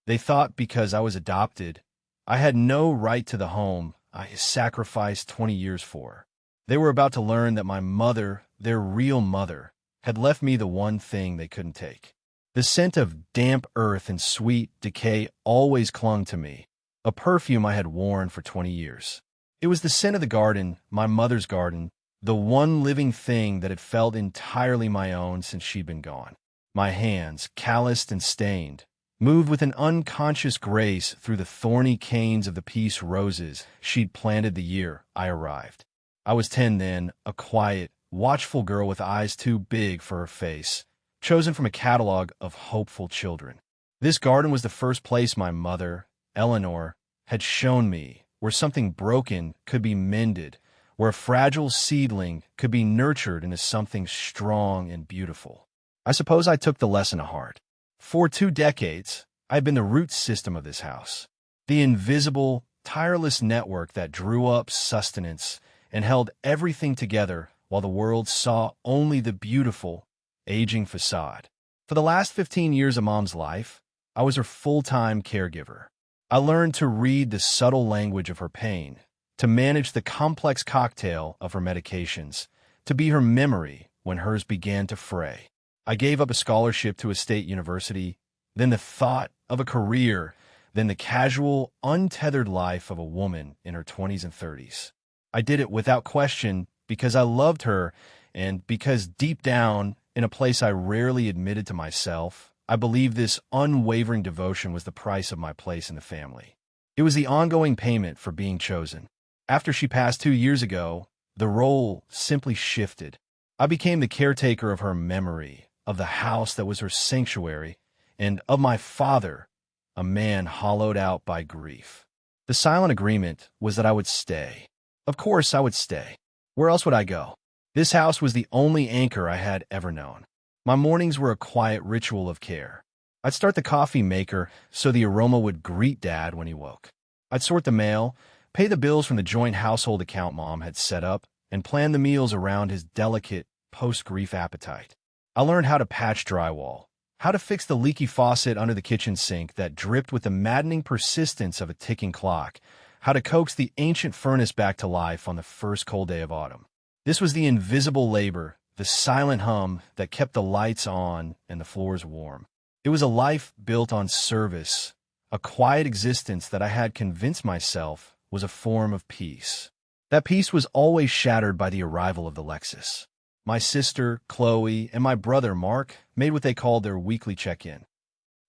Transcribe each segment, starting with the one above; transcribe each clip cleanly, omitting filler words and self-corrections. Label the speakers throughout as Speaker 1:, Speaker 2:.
Speaker 1: They thought because I was adopted, I had no right to the home I sacrificed 20 years for. They were about to learn that my mother, their real mother, had left me the one thing they couldn't take. The scent of damp earth and sweet decay always clung to me, a perfume I had worn for 20 years. It was the scent of the garden, my mother's garden, the one living thing that had felt entirely my own since she'd been gone. My hands, calloused and stained, moved with an unconscious grace through the thorny canes of the peace roses she'd planted the year I arrived. I was 10 then, a quiet, watchful girl with eyes too big for her face, chosen from a catalog of hopeful children. This garden was the first place my mother, Eleanor, had shown me where something broken could be mended, where a fragile seedling could be nurtured into something strong and beautiful. I suppose I took the lesson to heart. For 2 decades, I had been the root system of this house, the invisible, tireless network that drew up sustenance and held everything together while the world saw only the beautiful, aging facade. For the last 15 years of Mom's life, I was her full-time caregiver. I learned to read the subtle language of her pain, to manage the complex cocktail of her medications, to be her memory when hers began to fray. I gave up a scholarship to a state university, then the thought of a career, then the casual, untethered life of a woman in her 20s and 30s. I did it without question because I loved her and because deep down, in a place I rarely admitted to myself, I believed this unwavering devotion was the price of my place in the family. It was the ongoing payment for being chosen. After she passed 2 years ago, the role simply shifted. I became the caretaker of her memory, of the house that was her sanctuary, and of my father, a man hollowed out by grief. The silent agreement was that I would stay. Of course I would stay. Where else would I go? This house was the only anchor I had ever known. My mornings were a quiet ritual of care. I'd start the coffee maker so the aroma would greet Dad when he woke. I'd sort the mail, pay the bills from the joint household account Mom had set up, and plan the meals around his delicate, post-grief appetite. I learned how to patch drywall, how to fix the leaky faucet under the kitchen sink that dripped with the maddening persistence of a ticking clock, how to coax the ancient furnace back to life on the first cold day of autumn. This was the invisible labor, the silent hum that kept the lights on and the floors warm. It was a life built on service, a quiet existence that I had convinced myself was a form of peace. That peace was always shattered by the arrival of the Lexus. My sister, Chloe, and my brother, Mark, made what they called their weekly check-in.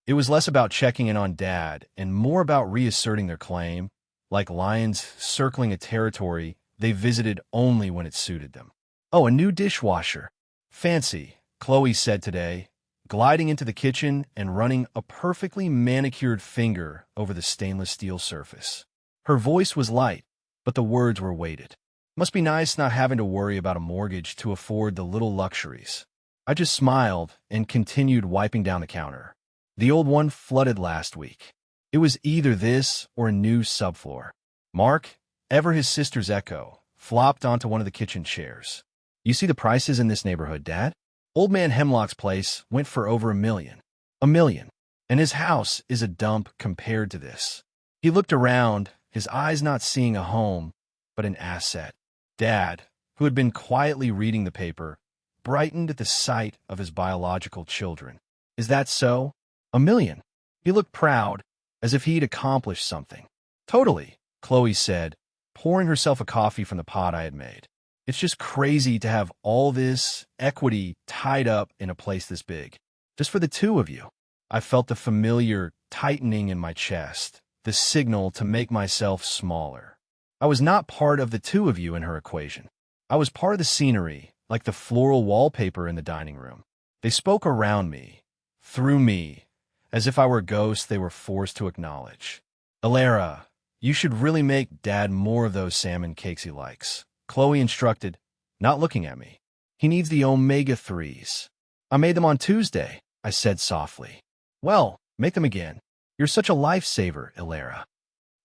Speaker 1: It was less about checking in on Dad and more about reasserting their claim, like lions circling a territory they visited only when it suited them. "Oh, a new dishwasher. Fancy," Chloe said today, gliding into the kitchen and running a perfectly manicured finger over the stainless steel surface. Her voice was light, but the words were weighted. Must be nice not having to worry about a mortgage to afford the little luxuries. I just smiled and continued wiping down the counter. The old one flooded last week. It was either this or a new subfloor. Mark, ever his sister's echo, flopped onto one of the kitchen chairs. "You see the prices in this neighborhood, Dad? Old Man Hemlock's place went for over $1 million. $1 million. And his house is a dump compared to this." He looked around, his eyes not seeing a home, but an asset. Dad, who had been quietly reading the paper, brightened at the sight of his biological children. "Is that so? $1 million?" He looked proud, as if he'd accomplished something. "Totally," Chloe said, pouring herself a coffee from the pot I had made. "It's just crazy to have all this equity tied up in a place this big. Just for the two of you." I felt the familiar tightening in my chest, the signal to make myself smaller. I was not part of the two of you in her equation. I was part of the scenery, like the floral wallpaper in the dining room. They spoke around me, through me, as if I were a ghost they were forced to acknowledge. "Elara, you should really make Dad more of those salmon cakes he likes," Chloe instructed, not looking at me. "He needs the omega-3s. "I made them on Tuesday," I said softly. "Well, make them again. You're such a lifesaver, Elara."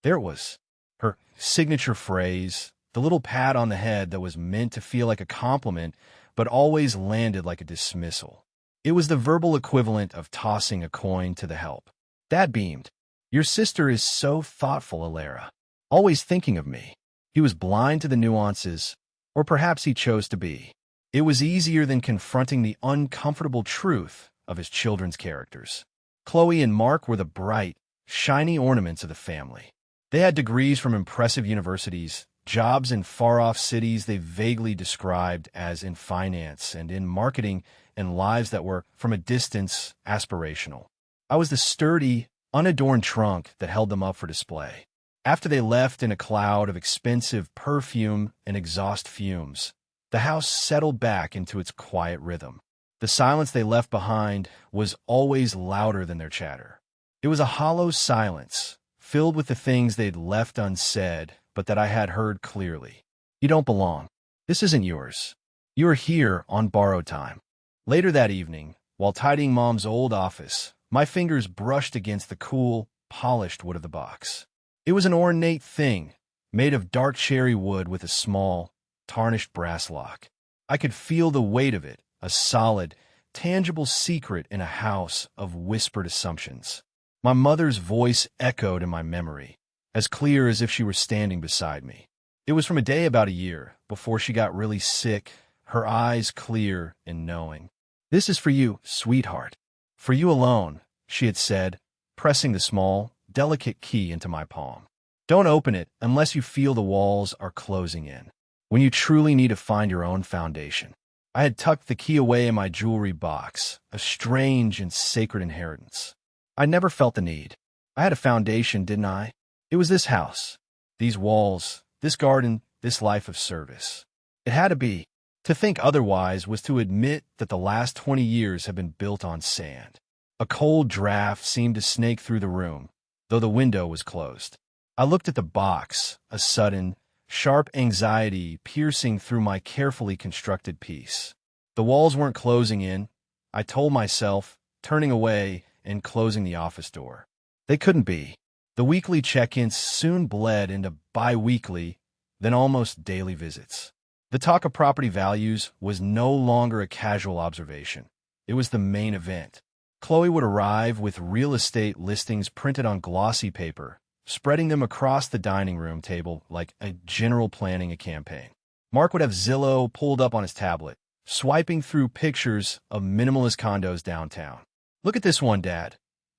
Speaker 1: There it was, her signature phrase, the little pat on the head that was meant to feel like a compliment but always landed like a dismissal. It was the verbal equivalent of tossing a coin to the help. Dad beamed. Your sister is so thoughtful, Alara. Always thinking of me. He was blind to the nuances, or perhaps he chose to be. It was easier than confronting the uncomfortable truth of his children's characters. Chloe and Mark were the bright, shiny ornaments of the family. They had degrees from impressive universities, jobs in far-off cities they vaguely described as in finance and in marketing, and lives that were, from a distance, aspirational. I was the sturdy, unadorned trunk that held them up for display. After they left in a cloud of expensive perfume and exhaust fumes, the house settled back into its quiet rhythm. The silence they left behind was always louder than their chatter. It was a hollow silence, filled with the things they'd left unsaid, but that I had heard clearly. You don't belong. This isn't yours. You are here on borrowed time. Later that evening, while tidying Mom's old office, my fingers brushed against the cool, polished wood of the box. It was an ornate thing, made of dark cherry wood with a small, tarnished brass lock. I could feel the weight of it, a solid, tangible secret in a house of whispered assumptions. My mother's voice echoed in my memory, as clear as if she were standing beside me. It was from a day about a year before she got really sick, her eyes clear and knowing. "This is for you, sweetheart. For you alone," she had said, pressing the small, delicate key into my palm. "Don't open it unless you feel the walls are closing in. When you truly need to find your own foundation." I had tucked the key away in my jewelry box, a strange and sacred inheritance. I never felt the need. I had a foundation, didn't I? It was this house, these walls, this garden, this life of service. It had to be. To think otherwise was to admit that the last 20 years had been built on sand. A cold draft seemed to snake through the room, though the window was closed. I looked at the box, a sudden, sharp anxiety piercing through my carefully constructed piece. The walls weren't closing in, I told myself, turning away and closing the office door. They couldn't be. The weekly check-ins soon bled into bi-weekly, then almost daily visits. The talk of property values was no longer a casual observation. It was the main event. Chloe would arrive with real estate listings printed on glossy paper, spreading them across the dining room table like a general planning a campaign. Mark would have Zillow pulled up on his tablet, swiping through pictures of minimalist condos downtown. "Look at this one, Dad."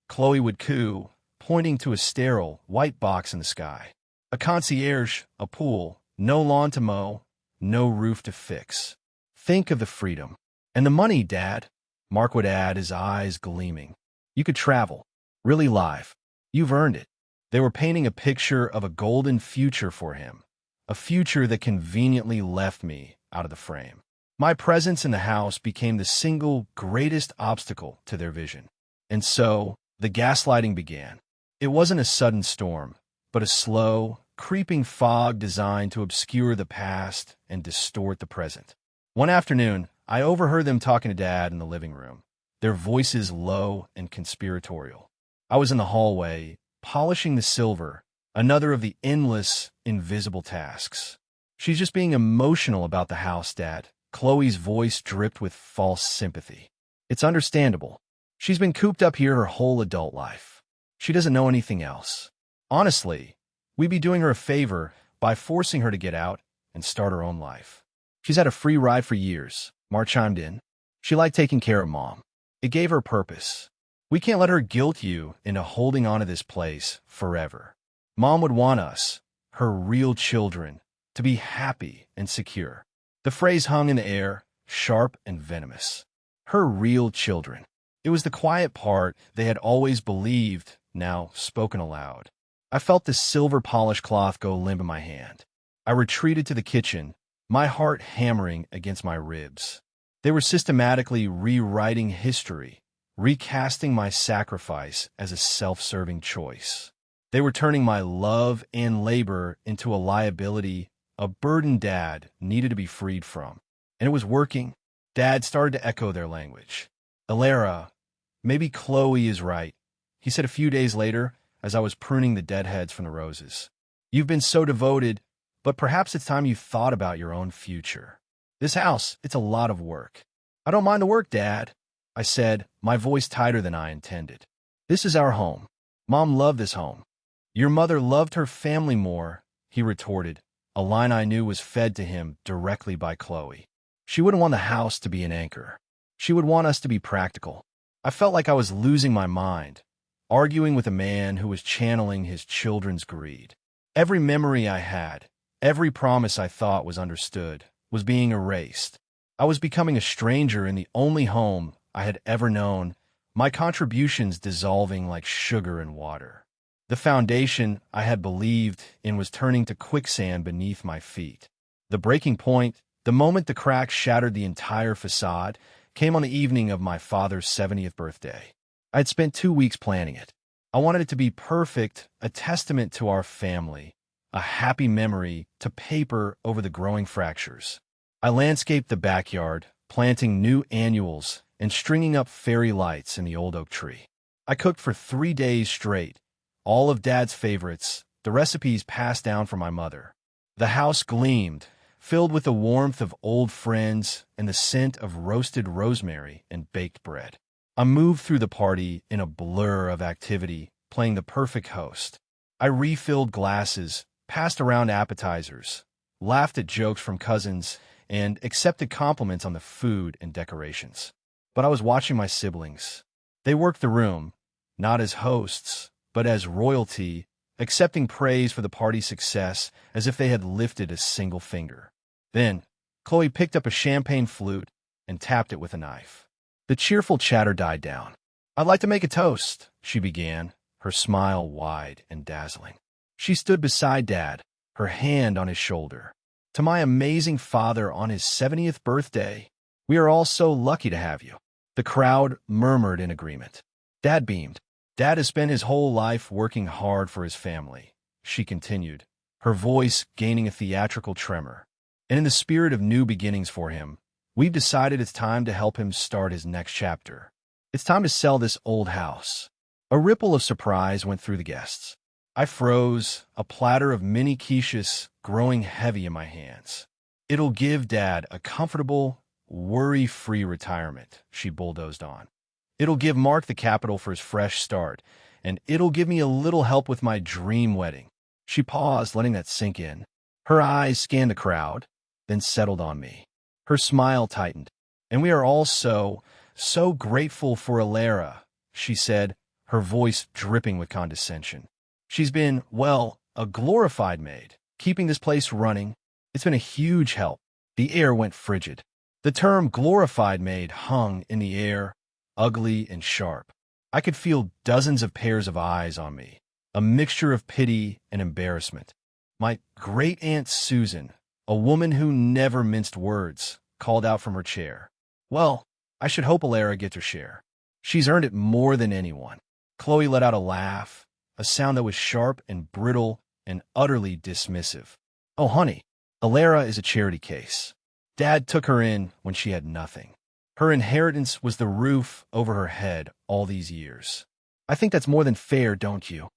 Speaker 1: Chloe would coo, pointing to a sterile, white box in the sky. A concierge, a pool, no lawn to mow, no roof to fix. "Think of the freedom. And the money, Dad," Mark would add, his eyes gleaming. "You could travel. Really live. You've earned it." They were painting a picture of a golden future for him, a future that conveniently left me out of the frame. My presence in the house became the single greatest obstacle to their vision. And so, the gaslighting began. It wasn't a sudden storm, but a slow, creeping fog designed to obscure the past and distort the present. One afternoon, I overheard them talking to Dad in the living room, their voices low and conspiratorial. I was in the hallway, polishing the silver, another of the endless, invisible tasks. "She's just being emotional about the house, Dad." Chloe's voice dripped with false sympathy. "It's understandable. She's been cooped up here her whole adult life. She doesn't know anything else. Honestly, we'd be doing her a favor by forcing her to get out and start her own life." "She's had a free ride for years," Mark chimed in. "She liked taking care of Mom. It gave her purpose. We can't let her guilt you into holding on to this place forever. Mom would want us, her real children, to be happy and secure." The phrase hung in the air, sharp and venomous. Her real children. It was the quiet part they had always believed, now spoken aloud. I felt the silver polish cloth go limp in my hand. I retreated to the kitchen, my heart hammering against my ribs. They were systematically rewriting history, recasting my sacrifice as a self-serving choice. They were turning my love and labor into a liability, a burden Dad needed to be freed from. And it was working. Dad started to echo their language. "Alara, maybe Chloe is right," he said a few days later as I was pruning the deadheads from the roses. "You've been so devoted, but perhaps it's time you thought about your own future. This house, it's a lot of work." "I don't mind the work, Dad," I said, my voice tighter than I intended. "This is our home. Mom loved this home. Your mother loved her family more, he retorted, a line I knew was fed to him directly by Chloe. She wouldn't want the house to be an anchor. She would want us to be practical. I felt like I was losing my mind, arguing with a man who was channeling his children's greed. Every memory I had, every promise I thought was understood, was being erased. I was becoming a stranger in the only home I had ever known, my contributions dissolving like sugar in water. The foundation I had believed in was turning to quicksand beneath my feet. The breaking point, the moment the cracks shattered the entire facade, came on the evening of my father's 70th birthday. I had spent 2 weeks planning it. I wanted it to be perfect, a testament to our family, a happy memory to paper over the growing fractures. I landscaped the backyard, planting new annuals and stringing up fairy lights in the old oak tree. I cooked for 3 days straight, all of Dad's favorites, the recipes passed down from my mother. The house gleamed, filled with the warmth of old friends and the scent of roasted rosemary and baked bread. I moved through the party in a blur of activity, playing the perfect host. I refilled glasses, passed around appetizers, laughed at jokes from cousins, and accepted compliments on the food and decorations. But I was watching my siblings. They worked the room, not as hosts, but as royalty, accepting praise for the party's success as if they had lifted a single finger. Then, Chloe picked up a champagne flute and tapped it with a knife. The cheerful chatter died down. "I'd like to make a toast," she began, her smile wide and dazzling. She stood beside Dad, her hand on his shoulder. "To my amazing father on his 70th birthday. We are all so lucky to have you." The crowd murmured in agreement. Dad beamed. "Dad has spent his whole life working hard for his family," she continued, her voice gaining a theatrical tremor. "And in the spirit of new beginnings for him, we've decided it's time to help him start his next chapter. It's time to sell this old house." A ripple of surprise went through the guests. I froze, a platter of mini quiches growing heavy in my hands. "It'll give Dad a comfortable, worry-free retirement," she bulldozed on. "It'll give Mark the capital for his fresh start, and it'll give me a little help with my dream wedding." She paused, letting that sink in. Her eyes scanned the crowd, then settled on me. Her smile tightened. "And we are all so grateful for Alara," she said, her voice dripping with condescension. "She's been, well, a glorified maid, keeping this place running. It's been a huge help." The air went frigid. The term glorified maid hung in the air, ugly and sharp. I could feel dozens of pairs of eyes on me, a mixture of pity and embarrassment. My great-aunt Susan, a woman who never minced words, called out from her chair. "Well, I should hope Alara gets her share. She's earned it more than anyone." Chloe let out a laugh, a sound that was sharp and brittle and utterly dismissive. "Oh, honey, Alara is a charity case. Dad took her in when she had nothing. Her inheritance was the roof over her head all these years. I think that's more than fair, don't you?"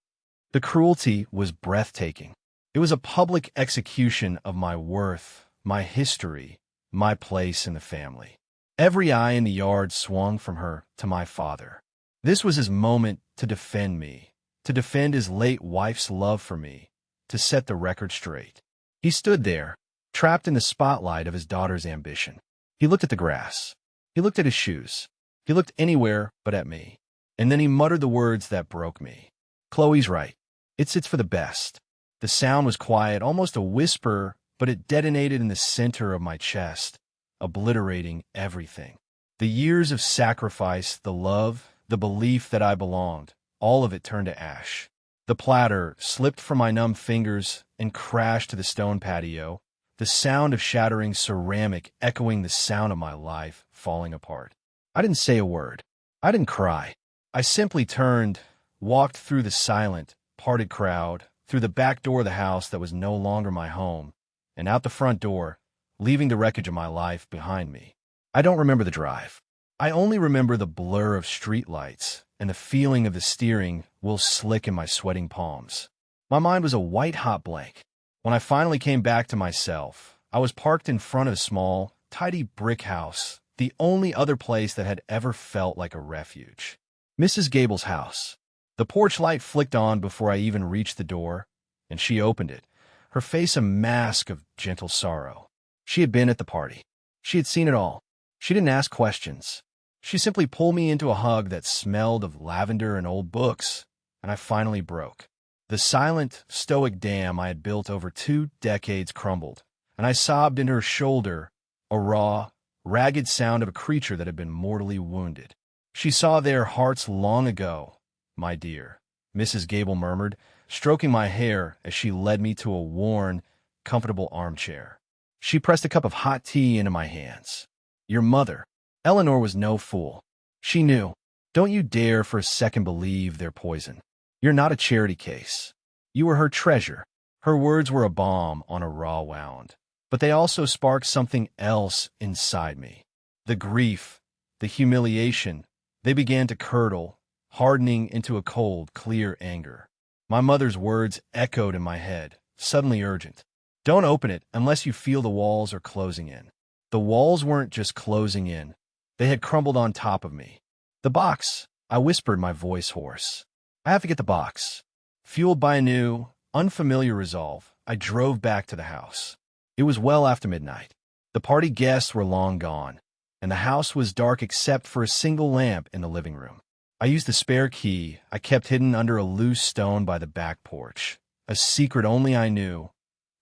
Speaker 1: The cruelty was breathtaking. It was a public execution of my worth, my history, my place in the family. Every eye in the yard swung from her to my father. This was his moment to defend me, to defend his late wife's love for me, to set the record straight. He stood there, trapped in the spotlight of his daughter's ambition. He looked at the grass. He looked at his shoes. He looked anywhere but at me. And then he muttered the words that broke me. "Chloe's right. It's for the best." The sound was quiet, almost a whisper, but it detonated in the center of my chest, obliterating everything. The years of sacrifice, the love, the belief that I belonged, all of it turned to ash. The platter slipped from my numb fingers and crashed to the stone patio, the sound of shattering ceramic echoing the sound of my life falling apart. I didn't say a word. I didn't cry. I simply turned, walked through the silent, parted crowd, through the back door of the house that was no longer my home, and out the front door, leaving the wreckage of my life behind me. I don't remember the drive. I only remember the blur of streetlights and the feeling of the steering wheel slick in my sweating palms. My mind was a white-hot blank. When I finally came back to myself, I was parked in front of a small, tidy brick house, the only other place that had ever felt like a refuge. Mrs. Gable's house. The porch light flicked on before I even reached the door, and she opened it, her face a mask of gentle sorrow. She had been at the party. She had seen it all. She didn't ask questions. She simply pulled me into a hug that smelled of lavender and old books, and I finally broke. The silent, stoic dam I had built over 2 decades crumbled, and I sobbed into her shoulder, a raw, ragged sound of a creature that had been mortally wounded. She saw their hearts long ago, my dear, Mrs. Gable murmured, stroking my hair as she led me to a worn, comfortable armchair. She pressed a cup of hot tea into my hands. Your mother. Eleanor was no fool. She knew. Don't you dare for a second believe they're poison. You're not a charity case. You were her treasure. Her words were a balm on a raw wound, but they also sparked something else inside me. The grief, the humiliation, they began to curdle, hardening into a cold, clear anger. My mother's words echoed in my head, suddenly urgent. Don't open it unless you feel the walls are closing in. The walls weren't just closing in. They had crumbled on top of me. The box, I whispered, my voice hoarse. I have to get the box. Fueled by a new, unfamiliar resolve, I drove back to the house. It was well after midnight. The party guests were long gone, and the house was dark except for a single lamp in the living room. I used the spare key I kept hidden under a loose stone by the back porch, a secret only I knew,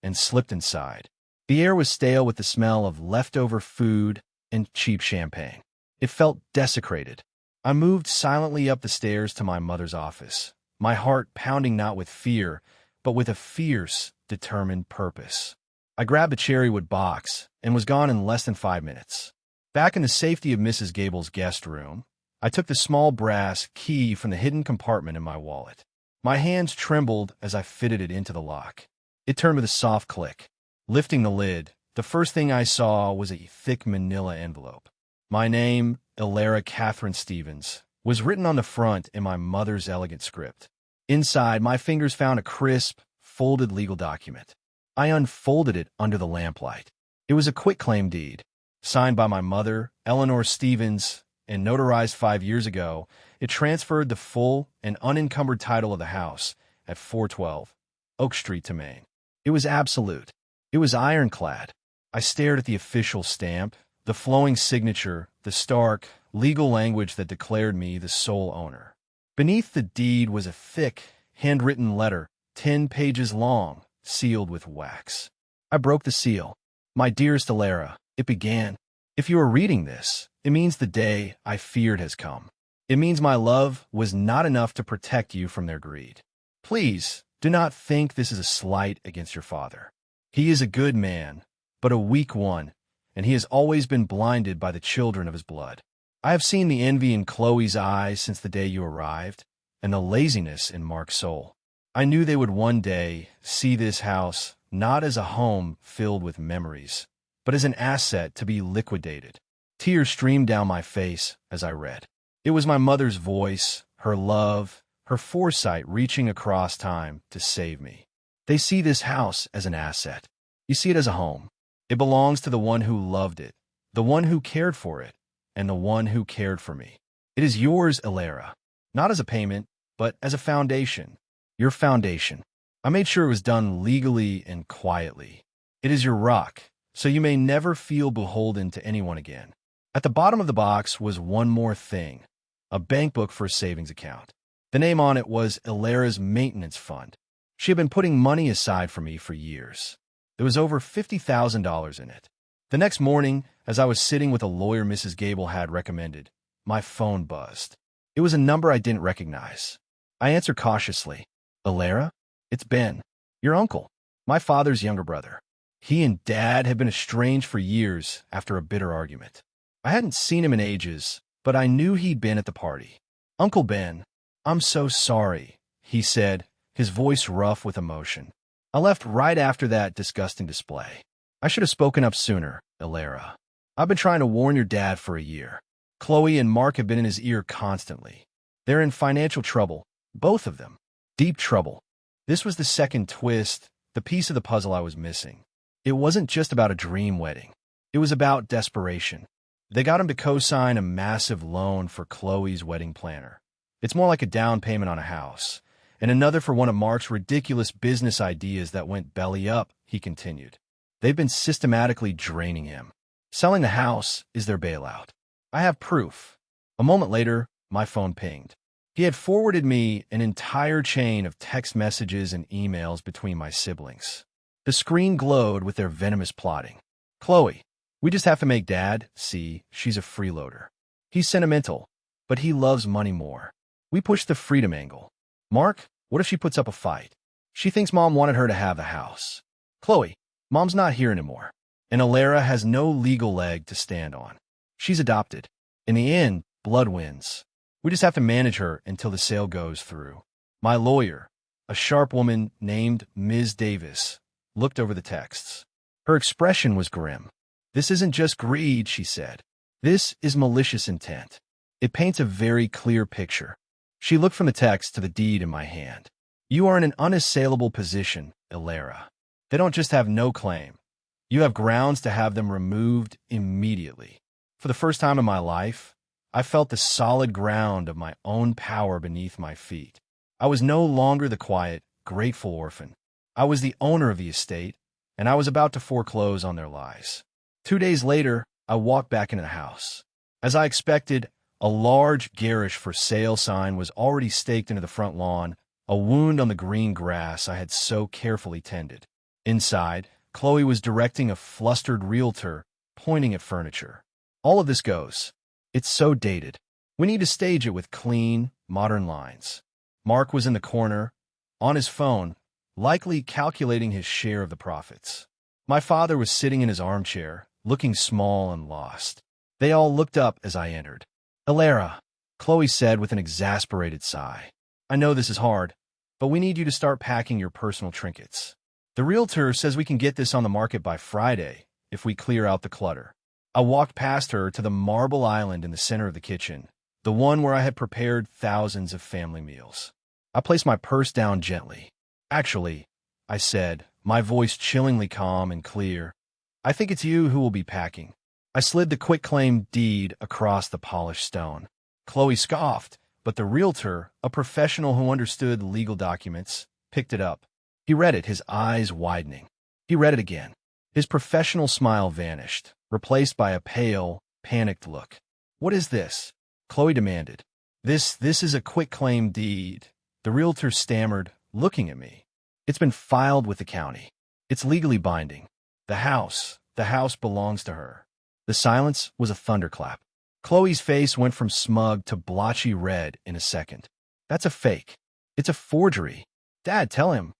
Speaker 1: and slipped inside. The air was stale with the smell of leftover food and cheap champagne. It felt desecrated. I moved silently up the stairs to my mother's office, my heart pounding not with fear, but with a fierce, determined purpose. I grabbed the cherrywood box and was gone in less than 5 minutes. Back in the safety of Mrs. Gable's guest room, I took the small brass key from the hidden compartment in my wallet. My hands trembled as I fitted it into the lock. It turned with a soft click. Lifting the lid, the first thing I saw was a thick manila envelope. My name, Elara Catherine Stevens, was written on the front in my mother's elegant script. Inside, my fingers found a crisp, folded legal document. I unfolded it under the lamplight. It was a quitclaim deed, signed by my mother, Eleanor Stevens, and notarized 5 years ago. It transferred the full and unencumbered title of the house at 412 Oak Street to Maine. It was absolute. It was ironclad. I stared at the official stamp, the flowing signature, the stark, legal language that declared me the sole owner. Beneath the deed was a thick, handwritten letter, 10 pages long, sealed with wax. I broke the seal. My dearest Elara, it began. If you are reading this, it means the day I feared has come. It means my love was not enough to protect you from their greed. Please, do not think this is a slight against your father. He is a good man, but a weak one, and he has always been blinded by the children of his blood. I have seen the envy in Chloe's eyes since the day you arrived, and the laziness in Mark's soul. I knew they would one day see this house not as a home filled with memories, but as an asset to be liquidated. Tears streamed down my face as I read. It was my mother's voice, her love, her foresight reaching across time to save me. They see this house as an asset. You see it as a home. It belongs to the one who loved it, the one who cared for it, and the one who cared for me. It is yours, Elara, not as a payment, but as a foundation. Your foundation. I made sure it was done legally and quietly. It is your rock, so you may never feel beholden to anyone again. At the bottom of the box was one more thing, a bank book for a savings account. The name on it was Elara's maintenance fund. She had been putting money aside for me for years. There was over $50,000 in it. The next morning, as I was sitting with a lawyer Mrs. Gable had recommended, my phone buzzed. It was a number I didn't recognize. I answered cautiously. Elara? It's Ben, your uncle, my father's younger brother. He and Dad had been estranged for years after a bitter argument. I hadn't seen him in ages, but I knew he'd been at the party. Uncle Ben, I'm so sorry, he said, his voice rough with emotion. I left right after that disgusting display. I should have spoken up sooner, Elara. I've been trying to warn your dad for a year. Chloe and Mark have been in his ear constantly. They're in financial trouble, both of them. Deep trouble. This was the second twist, the piece of the puzzle I was missing. It wasn't just about a dream wedding. It was about desperation. They got him to co-sign a massive loan for Chloe's wedding planner. It's more like a down payment on a house. And another for one of Mark's ridiculous business ideas that went belly up, he continued. They've been systematically draining him. Selling the house is their bailout. I have proof. A moment later, my phone pinged. He had forwarded me an entire chain of text messages and emails between my siblings. The screen glowed with their venomous plotting. Chloe, we just have to make Dad see she's a freeloader. He's sentimental, but he loves money more. We push the freedom angle. Mark, what if she puts up a fight? She thinks Mom wanted her to have the house. Chloe, Mom's not here anymore, and Alara has no legal leg to stand on. She's adopted. In the end, blood wins. We just have to manage her until the sale goes through. My lawyer, a sharp woman named Ms. Davis, looked over the texts. Her expression was grim. This isn't just greed, she said. This is malicious intent. It paints a very clear picture. She looked from the text to the deed in my hand. You are in an unassailable position, Alara. They don't just have no claim. You have grounds to have them removed immediately. For the first time in my life, I felt the solid ground of my own power beneath my feet. I was no longer the quiet, grateful orphan. I was the owner of the estate, and I was about to foreclose on their lies. 2 days later, I walked back into the house. As I expected, a large garish for sale sign was already staked into the front lawn, a wound on the green grass I had so carefully tended. Inside, Chloe was directing a flustered realtor, pointing at furniture. All of this goes. It's so dated. We need to stage it with clean, modern lines. Mark was in the corner, on his phone, likely calculating his share of the profits. My father was sitting in his armchair, looking small and lost. They all looked up as I entered. Alara, Chloe said with an exasperated sigh. I know this is hard, but we need you to start packing your personal trinkets. The realtor says we can get this on the market by Friday if we clear out the clutter. I walked past her to the marble island in the center of the kitchen, the one where I had prepared thousands of family meals. I placed my purse down gently. Actually, I said, my voice chillingly calm and clear, I think it's you who will be packing. I slid the quitclaim deed across the polished stone. Chloe scoffed, but the realtor, a professional who understood legal documents, picked it up. He read it, his eyes widening. He read it again. His professional smile vanished, replaced by a pale, panicked look. What is this? Chloe demanded. This is a quitclaim deed, the realtor stammered, looking at me. It's been filed with the county. It's legally binding. The house belongs to her. The silence was a thunderclap. Chloe's face went from smug to blotchy red in a second. That's a fake. It's a forgery. Dad, tell him.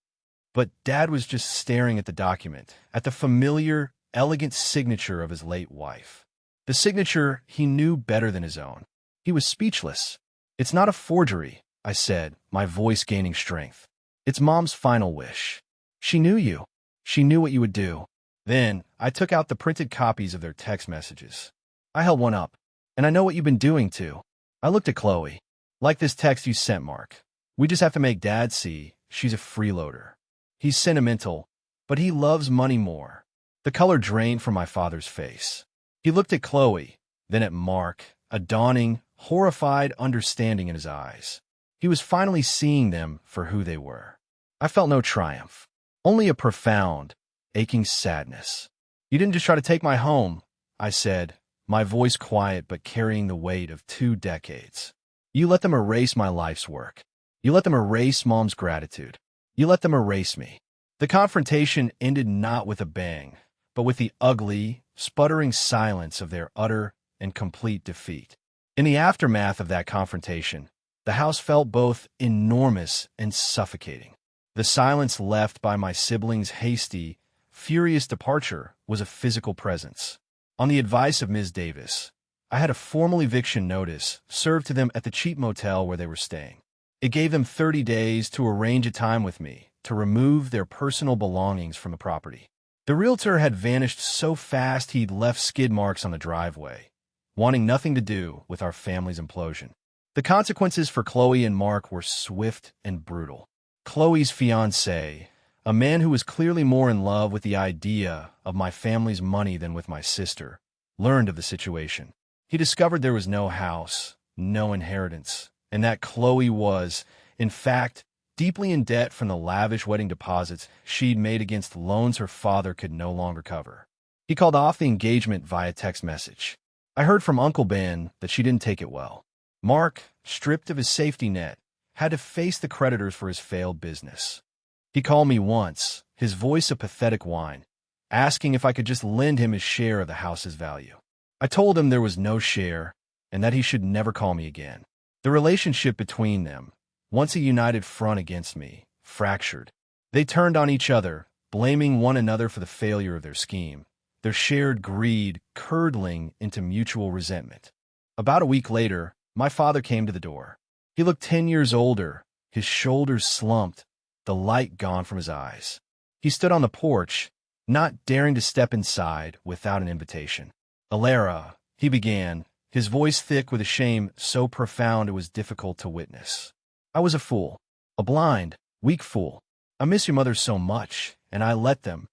Speaker 1: But Dad was just staring at the document, at the familiar, elegant signature of his late wife. The signature he knew better than his own. He was speechless. It's not a forgery, I said, my voice gaining strength. It's Mom's final wish. She knew you. She knew what you would do. Then I took out the printed copies of their text messages. I held one up. And I know what you've been doing, too. I looked at Chloe. Like this text you sent, Mark. We just have to make Dad see she's a freeloader. He's sentimental, but he loves money more. The color drained from my father's face. He looked at Chloe, then at Mark, a dawning, horrified understanding in his eyes. He was finally seeing them for who they were. I felt no triumph, only a profound, aching sadness. You didn't just try to take my home, I said, my voice quiet but carrying the weight of 2 decades. You let them erase my life's work. You let them erase Mom's gratitude. You let them erase me. The confrontation ended not with a bang, but with the ugly, sputtering silence of their utter and complete defeat. In the aftermath of that confrontation, the house felt both enormous and suffocating. The silence left by my siblings' hasty, furious departure was a physical presence. On the advice of Ms. Davis, I had a formal eviction notice served to them at the cheap motel where they were staying. It gave them 30 days to arrange a time with me to remove their personal belongings from the property. The realtor had vanished so fast he'd left skid marks on the driveway, wanting nothing to do with our family's implosion. The consequences for Chloe and Mark were swift and brutal. Chloe's fiancé, a man who was clearly more in love with the idea of my family's money than with my sister, learned of the situation. He discovered there was no house, no inheritance, and that Chloe was, in fact, deeply in debt from the lavish wedding deposits she'd made against loans her father could no longer cover. He called off the engagement via text message. I heard from Uncle Ben that she didn't take it well. Mark, stripped of his safety net, had to face the creditors for his failed business. He called me once, his voice a pathetic whine, asking if I could just lend him his share of the house's value. I told him there was no share and that he should never call me again. The relationship between them, once a united front against me, fractured. They turned on each other, blaming one another for the failure of their scheme, their shared greed curdling into mutual resentment. About a week later, my father came to the door. He looked 10 years older, his shoulders slumped, the light gone from his eyes. He stood on the porch, not daring to step inside without an invitation. "Alara," he began, his voice thick with a shame so profound it was difficult to witness. "I was a fool, a blind, weak fool. I miss your mother so much, and I let them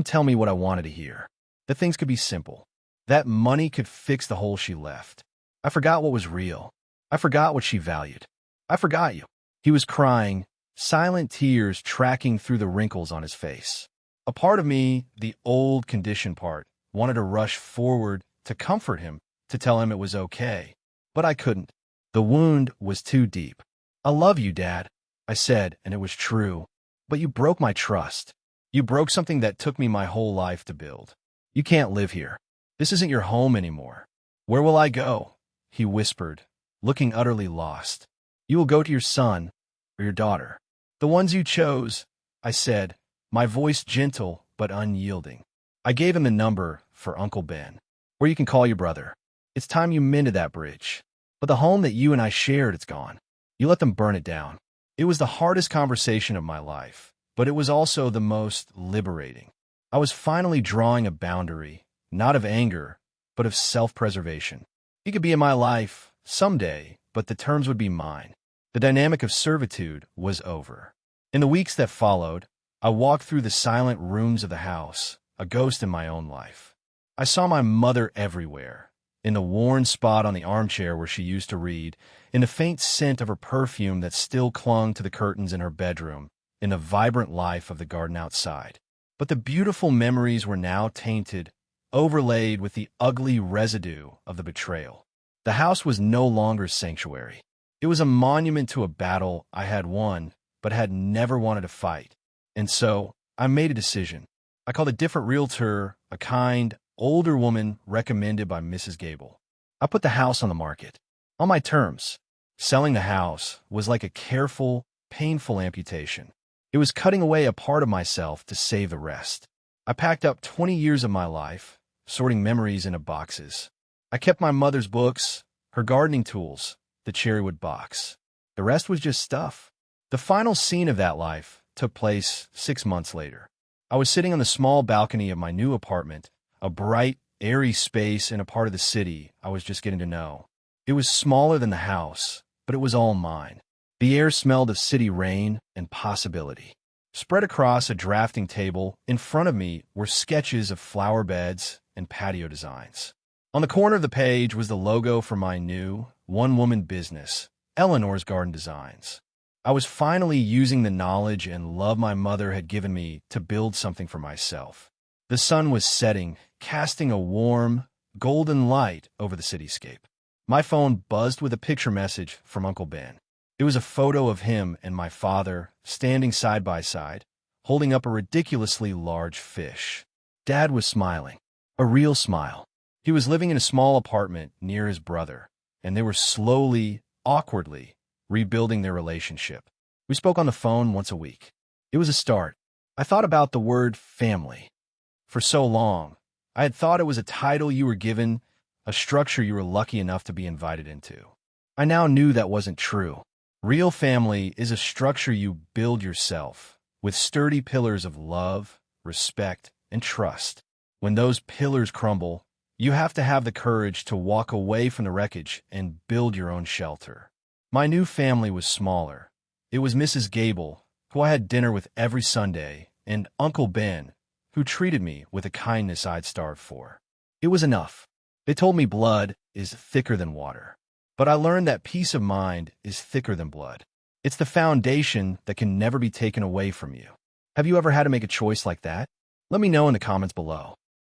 Speaker 1: tell me what I wanted to hear. That things could be simple. That money could fix the hole she left. I forgot what was real. I forgot what she valued. I forgot you." He was crying, silent tears tracking through the wrinkles on his face. A part of me, the old conditioned part, wanted to rush forward to comfort him, to tell him it was okay. But I couldn't. The wound was too deep. "I love you, Dad," I said, and it was true. "But you broke my trust. You broke something that took me my whole life to build. You can't live here. This isn't your home anymore." "Where will I go?" he whispered, looking utterly lost. "You will go to your son or your daughter." "The ones you chose," I said, my voice gentle but unyielding. I gave him the number for Uncle Ben, "Where you can call your brother. It's time you mended that bridge. But the home that you and I shared, it's gone. You let them burn it down." It was the hardest conversation of my life, but it was also the most liberating. I was finally drawing a boundary, not of anger, but of self-preservation. He could be in my life someday, but the terms would be mine. The dynamic of servitude was over. In the weeks that followed, I walked through the silent rooms of the house, a ghost in my own life. I saw my mother everywhere, in the worn spot on the armchair where she used to read, in the faint scent of her perfume that still clung to the curtains in her bedroom, in the vibrant life of the garden outside. But the beautiful memories were now tainted, overlaid with the ugly residue of the betrayal. The house was no longer sanctuary. It was a monument to a battle I had won, but had never wanted to fight. And so, I made a decision. I called a different realtor, a kind, older woman recommended by Mrs. Gable. I put the house on the market, on my terms. Selling the house was like a careful, painful amputation. It was cutting away a part of myself to save the rest. I packed up 20 years of my life, sorting memories into boxes. I kept my mother's books, her gardening tools, the cherrywood box. The rest was just stuff. The final scene of that life took place 6 months later. I was sitting on the small balcony of my new apartment, a bright, airy space in a part of the city I was just getting to know. It was smaller than the house, but it was all mine. The air smelled of city rain and possibility. Spread across a drafting table in front of me were sketches of flower beds and patio designs. On the corner of the page was the logo for my new, one-woman business, Eleanor's Garden Designs. I was finally using the knowledge and love my mother had given me to build something for myself. The sun was setting, casting a warm, golden light over the cityscape. My phone buzzed with a picture message from Uncle Ben. It was a photo of him and my father standing side by side, holding up a ridiculously large fish. Dad was smiling, a real smile. He was living in a small apartment near his brother, and they were slowly, awkwardly, rebuilding their relationship. We spoke on the phone once a week. It was a start. I thought about the word family. For so long, I had thought it was a title you were given, a structure you were lucky enough to be invited into. I now knew that wasn't true. Real family is a structure you build yourself, with sturdy pillars of love, respect, and trust. When those pillars crumble, you have to have the courage to walk away from the wreckage and build your own shelter. My new family was smaller. It was Mrs. Gable, who I had dinner with every Sunday, and Uncle Ben, who treated me with a kindness I'd starved for. It was enough. They told me blood is thicker than water. But I learned that peace of mind is thicker than blood. It's the foundation that can never be taken away from you. Have you ever had to make a choice like that? Let me know in the comments below.